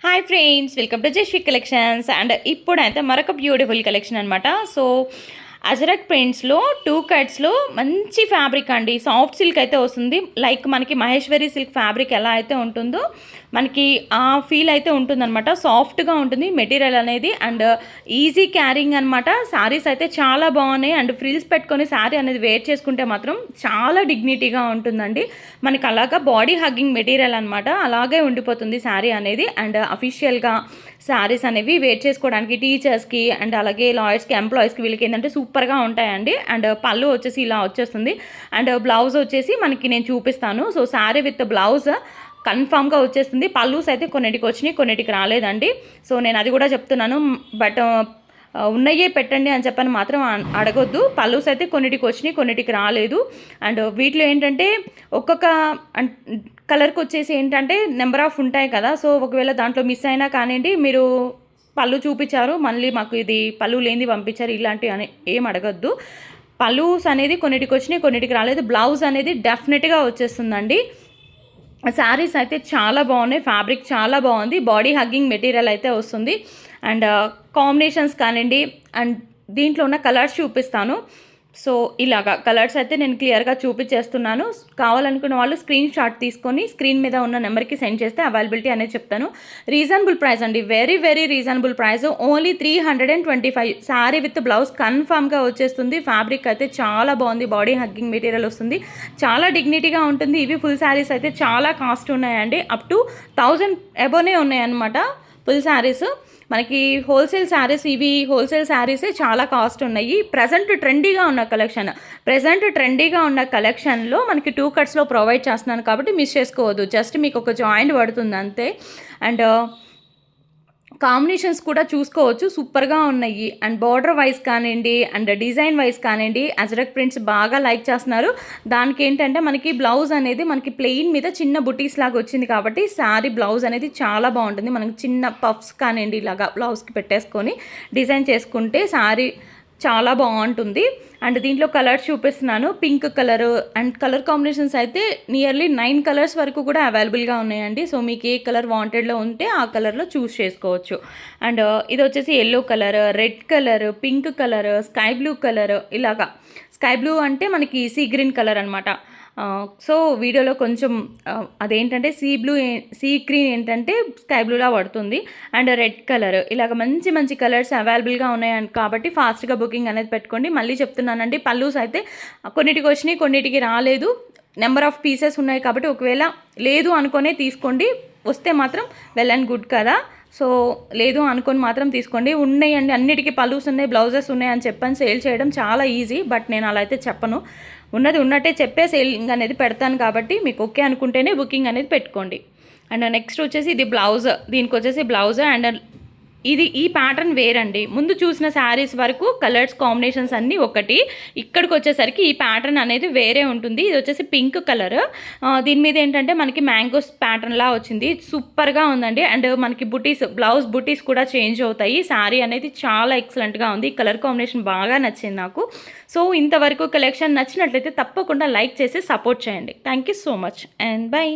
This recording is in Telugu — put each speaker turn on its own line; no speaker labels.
Hi friends, welcome to Jasvi collections. And ఇప్పుడైతే మరొక బ్యూటిఫుల్ కలెక్షన్ అనమాట. సో అజరక్ ప్రింట్స్లో 2 కట్స్లో మంచి ఫ్యాబ్రిక్ అండి. సాఫ్ట్ సిల్క్ అయితే వస్తుంది. లైక్ మనకి మహేశ్వరి సిల్క్ ఫ్యాబ్రిక్ ఎలా అయితే ఉంటుందో మనకి ఆ ఫీల్ అయితే ఉంటుందన్నమాట. సాఫ్ట్గా ఉంటుంది మెటీరియల్ అనేది అండ్ ఈజీ క్యారింగ్ అనమాట. శారీస్ అయితే చాలా బాగున్నాయి అండ్ ఫ్రిల్స్ పెట్టుకొని శారీ అనేది వేర్ చేసుకుంటే మాత్రం చాలా డిగ్నిటీగా ఉంటుందండి. మనకి అలాగా బాడీ హగ్గింగ్ మెటీరియల్ అనమాట, అలాగే ఉండిపోతుంది శారీ అనేది. అండ్ అఫీషియల్గా శారీస్ అనేవి వేర్ చేసుకోవడానికి టీచర్స్కి అండ్ అలాగే లాయర్స్కి, ఎంప్లాయీస్కి వీళ్ళకి ఏంటంటే సూపర్గా ఉంటాయండి. అండ్ పళ్ళు వచ్చేసి ఇలా వచ్చేస్తుంది అండ్ బ్లౌజ్ వచ్చేసి మనకి నేను చూపిస్తాను. సో శారీ విత్ బ్లౌజ్ కన్ఫామ్గా వచ్చేస్తుంది. పల్లూస్ అయితే కొన్నిటికి వచ్చినాయి, కొన్నిటికి రాలేదండి. సో నేను అది కూడా చెప్తున్నాను. బట్ ఉన్నయే పెట్టండి అని చెప్పని మాత్రం అడగొద్దు. పల్లూస్ అయితే కొన్నిటికి వచ్చినాయి, కొన్నిటికి రాలేదు. అండ్ వీటిలో ఏంటంటే ఒక్కొక్క కలర్కి వచ్చేసి ఏంటంటే నెంబర్ ఆఫ్ ఉంటాయి కదా. సో ఒకవేళ దాంట్లో మిస్ అయినా కానివ్వండి, మీరు పళ్ళు చూపించారు మళ్ళీ మాకు ఇది పళ్ళు లేనిది పంపించారు ఇలాంటివి అని ఏం అడగద్దు. పల్లూస్ అనేది కొన్నిటికి వచ్చినాయి, కొన్నిటికి రాలేదు. బ్లౌజ్ అనేది డెఫినెట్గా వచ్చేస్తుందండి. శారీస్ అయితే చాలా బాగున్నాయి, ఫ్యాబ్రిక్ చాలా బాగుంది, బాడీ హగ్గింగ్ మెటీరియల్ అయితే వస్తుంది. అండ్ కాంబినేషన్స్ కానివ్వండి అండ్ దీంట్లో ఉన్న కలర్స్ చూపిస్తాను. సో ఇలాగా కలర్స్ అయితే నేను క్లియర్గా చూపించేస్తున్నాను. కావాలనుకున్న వాళ్ళు స్క్రీన్ షాట్ తీసుకొని స్క్రీన్ మీద ఉన్న నెంబర్కి సెండ్ చేస్తే అవైలబిలిటీ అనేది చెప్తాను. రీజనబుల్ ప్రైస్ అండి, very very reasonable price. Only 325 sari with blouse కన్ఫామ్గా వచ్చేస్తుంది. ఫ్యాబ్రిక్ అయితే చాలా బాగుంది, బాడీ హగ్గింగ్ మెటీరియల్ వస్తుంది, చాలా డిగ్నిటీగా ఉంటుంది. ఇవి ఫుల్ శారీస్ అయితే చాలా కాస్ట్ ఉన్నాయండి, అప్ టు 1000 అబోనే ఉన్నాయన్నమాట ఫుల్ శారీస్. మనకి హోల్సేల్ శారీస్, ఇవి హోల్సేల్ శారీసే చాలా కాస్ట్ ఉన్నాయి. ప్రజెంట్ ట్రెండీగా ఉన్న కలెక్షన్లో మనకి 2 కట్స్లో ప్రొవైడ్ చేస్తున్నాను కాబట్టి మిస్ చేసుకోవద్దు. జస్ట్ మీకు ఒక జాయింట్ పడుతుంది అంతే. అండ్ కాంబినేషన్స్ కూడా చూసుకోవచ్చు, సూపర్గా ఉన్నాయి. అండ్ బార్డర్ వైజ్ కానివ్వండి అండ్ డిజైన్ వైజ్ కానివ్వండి అజరక్ ప్రింట్స్ బాగా లైక్ చేస్తున్నారు. దానికి ఏంటంటే మనకి బ్లౌజ్ అనేది మనకి ప్లెయిన్ మీద చిన్న బుటీస్ లాగా వచ్చింది కాబట్టి శారీ బ్లౌజ్ అనేది చాలా బాగుంటుంది. మనకి చిన్న పఫ్స్ కానివ్వండి ఇలాగా బ్లౌజ్కి పెట్టేసుకొని డిజైన్ చేసుకుంటే శారీ చాలా బాగుంటుంది. అండ్ దీంట్లో కలర్స్ చూపిస్తున్నాను. Pink colour and colour combinations అయితే నియర్లీ 9 కలర్స్ వరకు కూడా అవైలబుల్గా ఉన్నాయండి. సో మీకు ఏ కలర్ వాంటెడ్లో ఉంటే ఆ కలర్లో చూస్ చేసుకోవచ్చు. అండ్ ఇది వచ్చేసి yellow colour, red colour, pink colour, sky blue colour, ఇలాగా స్కై బ్లూ అంటే మనకి సీ గ్రీన్ కలర్ అనమాట. సో వీడియోలో కొంచెం అదేంటంటే సీ గ్రీన్ ఏంటంటే స్కై బ్లూలా పడుతుంది. అండ్ రెడ్ కలర్, ఇలాగ మంచి మంచి కలర్స్ అవైలబుల్గా ఉన్నాయి కాబట్టి ఫాస్ట్గా బుకింగ్ అనేది పెట్టుకోండి. మళ్ళీ చెప్తున్నానండి, పల్లూస్ అయితే కొన్నిటికి వచ్చినాయి, కొన్నిటికి రాలేదు. నెంబర్ ఆఫ్ పీసెస్ ఉన్నాయి కాబట్టి ఒకవేళ లేదు అనుకునే తీసుకోండి, వస్తే మాత్రం వెల్ అండ్ గుడ్ కదా. సో లేదు అనుకొని మాత్రం తీసుకోండి. ఉన్నాయండి, అన్నిటికీ పల్లూస్ ఉన్నాయి, బ్లౌజెస్ ఉన్నాయి అని చెప్పని సేల్ చేయడం చాలా ఈజీ. బట్ నేను అలా అయితే చెప్పను, ఉన్నది ఉన్నట్టే చెప్పే సేలింగ్ అనేది పెడతాను కాబట్టి మీకు ఓకే అనుకుంటేనే బుకింగ్ అనేది పెట్టుకోండి. అండ్ నెక్స్ట్ వచ్చేసి ఇది బ్లౌజ్, దీనికి వచ్చేసి బ్లౌజ్. అండ్ ఈ ప్యాటర్న్ వేరండి. ముందు చూసిన శారీస్ వరకు కలర్స్ కాంబినేషన్స్ అన్నీ ఒకటి, ఇక్కడికి వచ్చేసరికి ఈ ప్యాటర్న్ అనేది వేరే ఉంటుంది. ఇది వచ్చేసి పింక్ కలర్, దీని మీద ఏంటంటే మనకి మ్యాంగోస్ ప్యాటర్న్లా వచ్చింది, సూపర్గా ఉందండి. అండ్ మనకి బ్లౌజ్ బుటీస్ కూడా చేంజ్ అవుతాయి. శారీ అనేది చాలా ఎక్సలెంట్గా ఉంది, కలర్ కాంబినేషన్ బాగా నచ్చింది నాకు. సో ఇంతవరకు కలెక్షన్ నచ్చినట్లయితే తప్పకుండా లైక్ చేసి సపోర్ట్ చేయండి. Thank you so much and by.